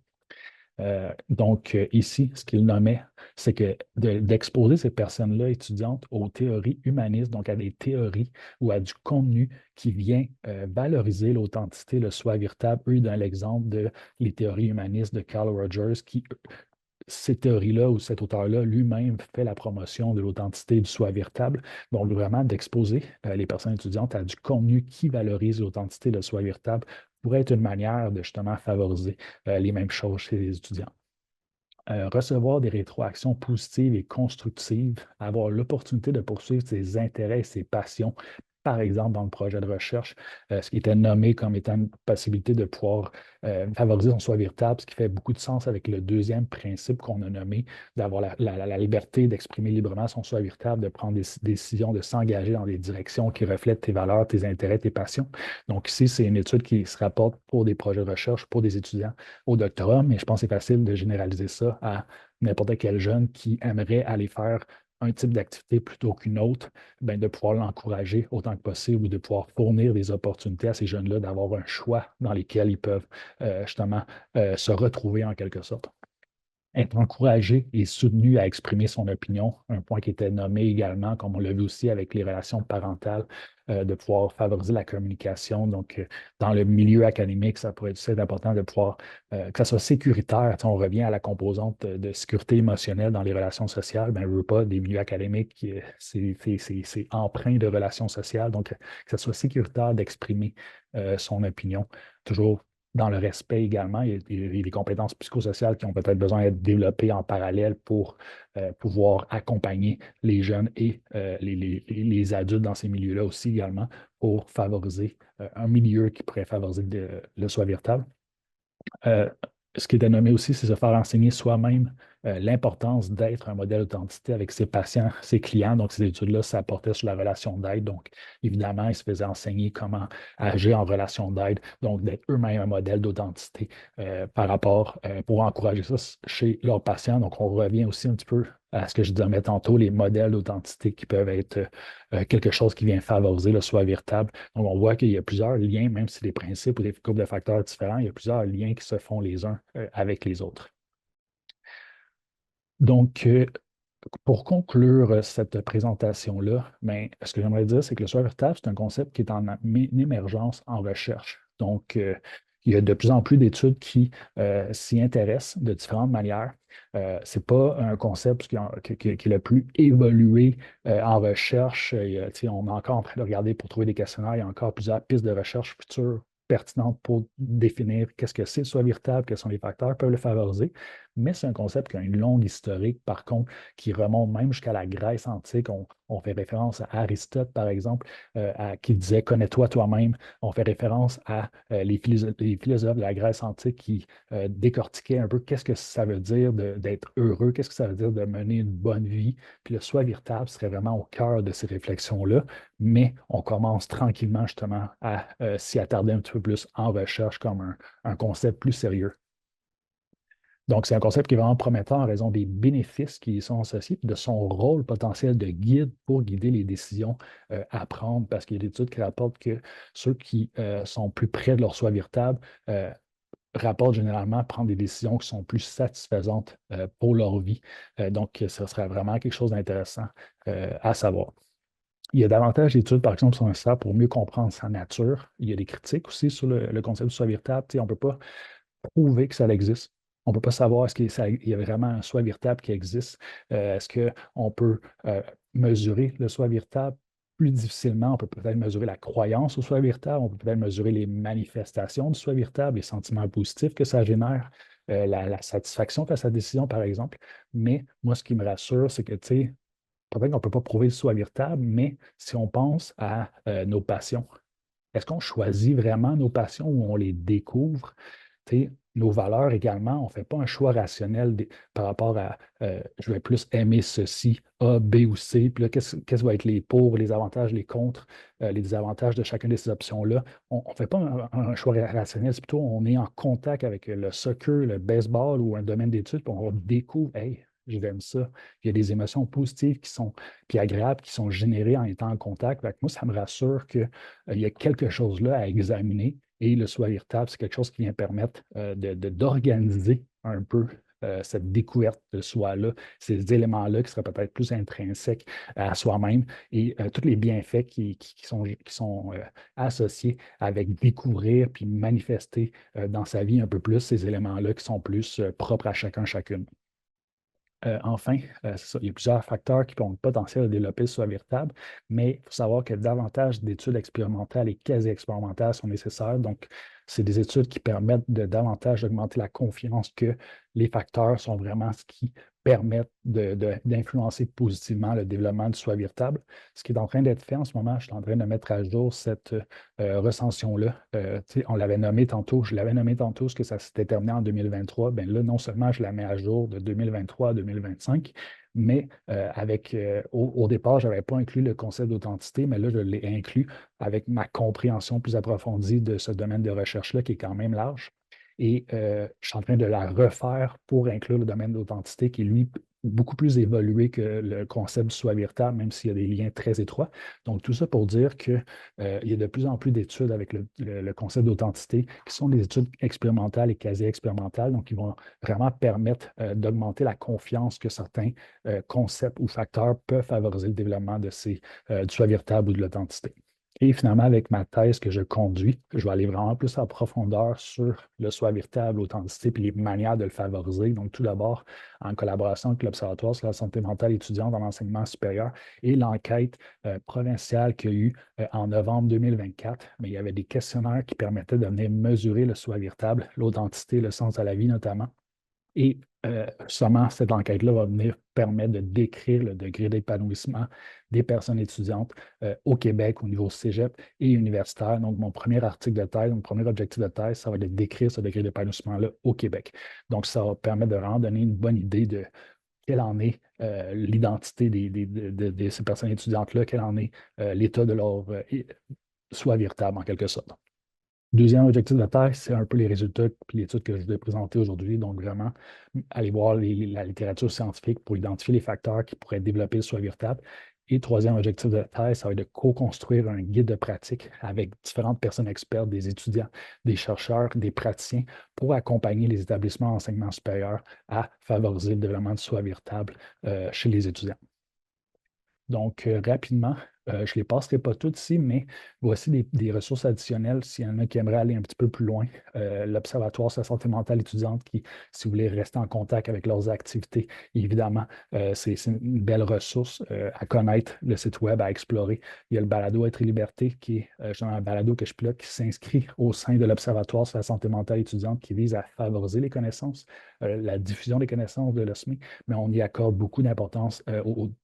Donc, ici, ce qu'il nommait, c'est que d'exposer ces personnes-là étudiantes aux théories humanistes, donc à des théories ou à du contenu qui vient valoriser l'authenticité, le soi véritable. Eux, dans l'exemple de les théories humanistes de Carl Rogers, qui, ces théories-là ou cet auteur-là lui-même fait la promotion de l'authenticité du soi véritable. Donc, vraiment d'exposer les personnes étudiantes à du contenu qui valorise l'authenticité, le soi véritable, pourrait être une manière de justement favoriser les mêmes choses chez les étudiants. Recevoir des rétroactions positives et constructives, avoir l'opportunité de poursuivre ses intérêts et ses passions, par exemple dans le projet de recherche, ce qui était nommé comme étant une possibilité de pouvoir favoriser son soi véritable, ce qui fait beaucoup de sens avec le deuxième principe qu'on a nommé, d'avoir la liberté d'exprimer librement son soi véritable, de prendre des décisions, de s'engager dans des directions qui reflètent tes valeurs, tes intérêts, tes passions. Donc ici, c'est une étude qui se rapporte pour des projets de recherche, pour des étudiants au doctorat, mais je pense que c'est facile de généraliser ça à n'importe quel jeune qui aimerait aller faire un type d'activité plutôt qu'une autre, bien, de pouvoir l'encourager autant que possible ou de pouvoir fournir des opportunités à ces jeunes-là d'avoir un choix dans lesquels ils peuvent justement se retrouver en quelque sorte. Être encouragé et soutenu à exprimer son opinion, un point qui était nommé également, comme on l'a vu aussi avec les relations parentales, de pouvoir favoriser la communication. Donc, dans le milieu académique, ça pourrait être aussi important de pouvoir que ça soit sécuritaire. On revient à la composante de sécurité émotionnelle dans les relations sociales. Ben, je ne veux pas des milieux académiques, c'est empreint de relations sociales. Donc, que ça soit sécuritaire d'exprimer son opinion. Toujours dans le respect également, il y a des compétences psychosociales qui ont peut-être besoin d'être développées en parallèle pour pouvoir accompagner les jeunes et les adultes dans ces milieux-là aussi également pour favoriser un milieu qui pourrait favoriser le soi véritable. Ce qui est nommé aussi, c'est se faire enseigner soi-même l'importance d'être un modèle d'authenticité avec ses patients, ses clients. Donc, ces études-là, ça portait sur la relation d'aide. Donc, évidemment, ils se faisaient enseigner comment agir en relation d'aide, donc d'être eux-mêmes un modèle d'authenticité par rapport pour encourager ça chez leurs patients. Donc, on revient aussi un petit peu à ce que je disais tantôt, les modèles d'authenticité qui peuvent être quelque chose qui vient favoriser le soi véritable. Donc, on voit qu'il y a plusieurs liens, même si des principes ou des groupes de facteurs différents, il y a plusieurs liens qui se font les uns avec les autres. Donc, pour conclure cette présentation-là, ben, ce que j'aimerais dire, c'est que le soi véritable, c'est un concept qui est en émergence en recherche. Donc, il y a de plus en plus d'études qui s'y intéressent de différentes manières. Ce n'est pas un concept qui est le plus évolué en recherche. On est encore en train de regarder pour trouver des questionnaires. Il y a encore plusieurs pistes de recherche futures pertinentes pour définir qu'est-ce que c'est le soi véritable, quels sont les facteurs qui peuvent le favoriser. Mais c'est un concept qui a une longue historique, par contre, qui remonte même jusqu'à la Grèce antique. On fait référence à Aristote, par exemple, qui disait « Connais-toi toi-même ». On fait référence à les philosophes de la Grèce antique qui décortiquaient un peu qu'est-ce que ça veut dire d'être heureux, qu'est-ce que ça veut dire de mener une bonne vie. Puis le soi véritable serait vraiment au cœur de ces réflexions-là, mais on commence tranquillement justement à s'y attarder un petit peu plus en recherche comme un concept plus sérieux. Donc, c'est un concept qui est vraiment prometteur en raison des bénéfices qui y sont associés, de son rôle potentiel de guide pour guider les décisions à prendre, parce qu'il y a des études qui rapportent que ceux qui sont plus près de leur soi véritable rapportent généralement à prendre des décisions qui sont plus satisfaisantes pour leur vie. Donc, ce serait vraiment quelque chose d'intéressant à savoir. Il y a davantage d'études, par exemple, sur un cerf pour mieux comprendre sa nature. Il y a des critiques aussi sur le concept du soi véritable. Tu sais, on ne peut pas prouver que ça existe. On ne peut pas savoir est-ce qu'il y a vraiment un soi véritable qui existe. Est-ce qu'on peut mesurer le soi véritable plus difficilement? On peut peut-être mesurer la croyance au soi véritable, on peut peut-être mesurer les manifestations du soi véritable, les sentiments positifs que ça génère, la satisfaction face à sa décision, par exemple. Mais moi, ce qui me rassure, c'est que, tu sais, peut-être qu'on ne peut pas prouver le soi véritable, mais si on pense à nos passions, est-ce qu'on choisit vraiment nos passions ou on les découvre? Tu sais, nos valeurs également, on ne fait pas un choix rationnel par rapport à je vais plus aimer ceci, A, B ou C. Puis là, qu'est-ce va être les pour, les avantages, les contre, les désavantages de chacune de ces options-là? On ne fait pas un choix rationnel, c'est plutôt on est en contact avec le soccer, le baseball ou un domaine d'études, puis on découvre, hey, j'aime ça. Il y a des émotions positives qui sont, puis agréables qui sont générées en étant en contact. Fait que moi, ça me rassure qu'il y a quelque chose là à examiner. Et le soi véritable, c'est quelque chose qui vient permettre d'organiser un peu cette découverte de soi-là, ces éléments-là qui seraient peut-être plus intrinsèques à soi-même et tous les bienfaits qui sont associés avec découvrir puis manifester dans sa vie un peu plus ces éléments-là qui sont plus propres à chacun, chacune. Enfin, c'est ça, il y a plusieurs facteurs qui ont le potentiel de développer le soi véritable, mais il faut savoir que davantage d'études expérimentales et quasi-expérimentales sont nécessaires. Donc, c'est des études qui permettent de davantage augmenter la confiance que les facteurs sont vraiment ce qui permettent d'influencer positivement le développement du soi véritable. Ce qui est en train d'être fait en ce moment, je suis en train de mettre à jour cette recension-là. On l'avait nommé tantôt, je l'avais nommé tantôt, ce que ça s'était terminé en 2023. Bien là, non seulement je la mets à jour de 2023 à 2025, mais au départ, je n'avais pas inclus le concept d'authenticité, mais là, je l'ai inclus avec ma compréhension plus approfondie de ce domaine de recherche-là qui est quand même large. Et je suis en train de la refaire pour inclure le domaine d'authenticité qui est, lui, beaucoup plus évolué que le concept du soi véritable, même s'il y a des liens très étroits. Donc, tout ça pour dire qu'il y a de plus en plus d'études avec le concept d'authenticité qui sont des études expérimentales et quasi-expérimentales, donc qui vont vraiment permettre d'augmenter la confiance que certains concepts ou facteurs peuvent favoriser le développement du soi véritable ou de l'authenticité. Et finalement, avec ma thèse que je conduis, je vais aller vraiment plus en profondeur sur le soi véritable, l'authenticité, puis les manières de le favoriser. Donc, tout d'abord, en collaboration avec l'Observatoire sur la santé mentale étudiante en enseignement supérieur et l'enquête provinciale qu'il y a eu en novembre 2024, mais il y avait des questionnaires qui permettaient de venir mesurer le soi véritable, l'authenticité, le sens à la vie notamment. Et seulement cette enquête-là va venir permettre de décrire le degré d'épanouissement des personnes étudiantes au Québec au niveau cégep et universitaire. Donc, mon premier article de thèse, mon premier objectif de thèse, ça va être de décrire ce degré d'épanouissement-là au Québec. Donc, ça va permettre de vraiment donner une bonne idée de quelle en est l'identité de ces personnes étudiantes-là, quel en est l'état de leur soi véritable en quelque sorte. Deuxième objectif de thèse, c'est un peu les résultats et l'étude que je vais présenter aujourd'hui. Donc, vraiment, aller voir la littérature scientifique pour identifier les facteurs qui pourraient développer le soi véritable. Et troisième objectif de thèse, ça va être de co-construire un guide de pratique avec différentes personnes expertes, des étudiants, des chercheurs, des praticiens, pour accompagner les établissements d'enseignement supérieur à favoriser le développement du soi véritable chez les étudiants. Donc, rapidement, je ne les passerai pas toutes ici, mais voici des ressources additionnelles s'il y en a qui aimeraient aller un petit peu plus loin. L'Observatoire sur la santé mentale étudiante qui, si vous voulez rester en contact avec leurs activités, évidemment, c'est une belle ressource à connaître, le site web à explorer. Il y a le balado Être et Liberté, qui est justement un balado que je pilote, qui s'inscrit au sein de l'Observatoire sur la santé mentale étudiante, qui vise à favoriser les connaissances, la diffusion des connaissances de l'OSME, mais on y accorde beaucoup d'importance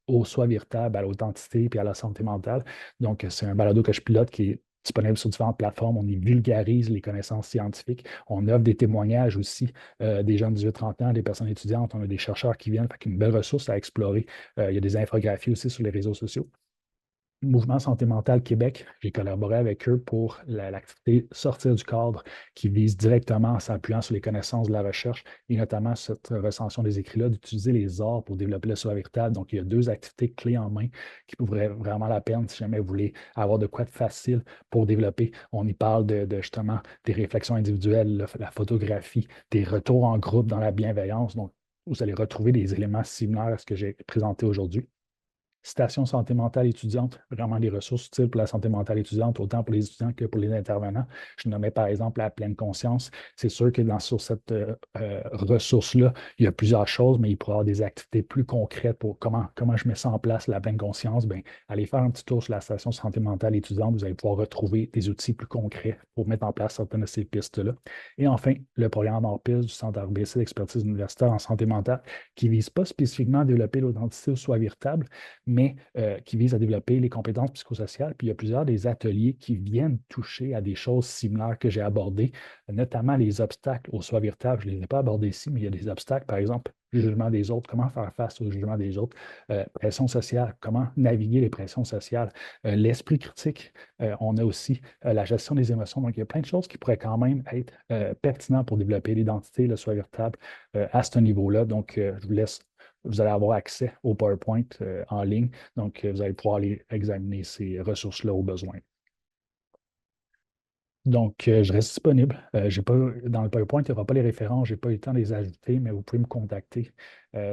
au soi véritable, à l'authenticité et à la santé mentale. Donc, c'est un balado que je pilote qui est disponible sur différentes plateformes. On y vulgarise les connaissances scientifiques. On offre des témoignages aussi des jeunes de 18-30 ans, des personnes étudiantes. On a des chercheurs qui viennent. Fait qu'une belle ressource à explorer. Il y a des infographies aussi sur les réseaux sociaux. Mouvement Santé mentale Québec. J'ai collaboré avec eux pour l'activité Sortir du cadre qui vise directement, en s'appuyant sur les connaissances de la recherche et notamment cette recension des écrits-là, d'utiliser les arts pour développer le soi véritable. Donc, il y a 2 activités clés en main qui pourraient vraiment la peine si jamais vous voulez avoir de quoi de facile pour développer. On y parle de justement des réflexions individuelles, la photographie, des retours en groupe dans la bienveillance. Donc, vous allez retrouver des éléments similaires à ce que j'ai présenté aujourd'hui. Citation santé mentale étudiante, vraiment des ressources utiles pour la santé mentale étudiante, autant pour les étudiants que pour les intervenants. Je nommais par exemple la pleine conscience. C'est sûr que sur cette ressource-là, il y a plusieurs choses, mais il pourrait y avoir des activités plus concrètes pour comment je mets ça en place, la pleine conscience. Bien, allez faire un petit tour sur la station santé mentale étudiante, vous allez pouvoir retrouver des outils plus concrets pour mettre en place certaines de ces pistes-là. Et enfin, le programme hors-piste du Centre RBC d'expertise universitaire en santé mentale, qui ne vise pas spécifiquement à développer l'authenticité ou soit véritable, mais qui vise à développer les compétences psychosociales. Puis il y a plusieurs des ateliers qui viennent toucher à des choses similaires que j'ai abordées, notamment les obstacles au soi véritable. Je ne les ai pas abordés ici, mais il y a des obstacles, par exemple, le jugement des autres, comment faire face au jugement des autres, pression sociale, comment naviguer les pressions sociales, l'esprit critique. On a aussi la gestion des émotions. Donc, il y a plein de choses qui pourraient quand même être pertinentes pour développer l'identité, le soi véritable à ce niveau-là. Donc, je vous laisse. Vous allez avoir accès au PowerPoint en ligne. Donc, vous allez pouvoir aller examiner ces ressources-là au besoin. Donc, je reste disponible. J'ai pas, dans le PowerPoint, il n'y aura pas les références. Je n'ai pas eu le temps de les ajouter, mais vous pouvez me contacter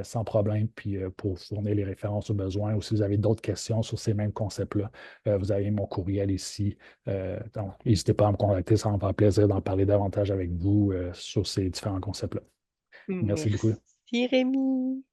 sans problème puis, pour fournir les références au besoin. Ou si vous avez d'autres questions sur ces mêmes concepts-là, vous avez mon courriel ici. Donc, n'hésitez pas à me contacter. Ça me fera plaisir d'en parler davantage avec vous sur ces différents concepts-là. Merci beaucoup. Merci, Rémi.